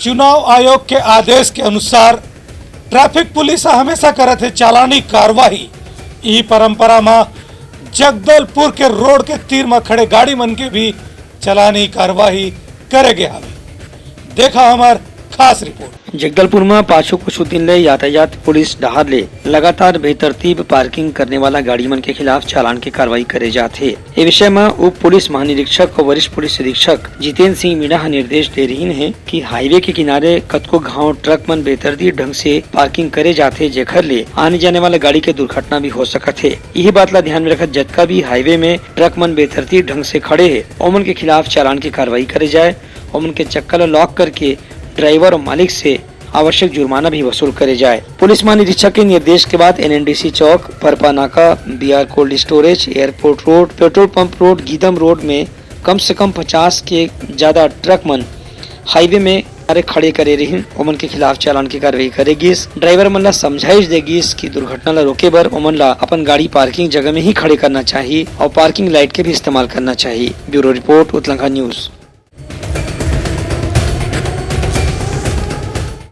चुनाव आयोग के आदेश के अनुसार ट्रैफिक पुलिस हमेशा करत है चालानी कार्रवाई। ई परंपरा में जगदलपुर के रोड के तीर में खड़े गाड़ी मन के भी चालानी कार्रवाई करे गया। देखा हमार खास रिपोर्ट। जगदलपुर में पाछो कुछ दिन ले यातायात पुलिस डहार ले लगातार बेतरतीब पार्किंग करने वाला गाड़ी मन के खिलाफ चालान की कार्रवाई करे जाते। ये विषय में उप पुलिस महानिरीक्षक और वरिष्ठ पुलिस अधीक्षक जितेंद्र सिंह मीणा निर्देश दे रही है कि हाईवे के किनारे कतको घाव ट्रक मन बेतरतीब ढंग से पार्किंग करे जाते, जेखर ले आने जाने वाला गाड़ी के दुर्घटना भी हो सकत है। यही बात ला ध्यान में रखत जतका भी हाईवे में ट्रक मन बेतरतीब ढंग से खड़े है ओमन के खिलाफ चालान की कार्रवाई करे जाए। ओमन के चक्का ला लॉक करके ड्राइवर और मालिक से आवश्यक जुर्माना भी वसूल करे जाए। पुलिस महानिरीक्षक के निर्देश के बाद NNDC चौक, परपा नाका, BR cold storage, airport road, petrol pump road, Geedam road में कम से कम 50 के ज्यादा ट्रक मन हाईवे में खड़े करे रही ओमन के खिलाफ चालान की कार्रवाई करेगी। ड्राइवर मन ला समझाइश देगी कि दुर्घटना ला रोके बर ओमन ला अपन गाड़ी पार्किंग जगह में ही खड़े करना चाहिए और पार्किंग लाइट के भी इस्तेमाल करना चाहिए। Bureau report, Uttarakhand news.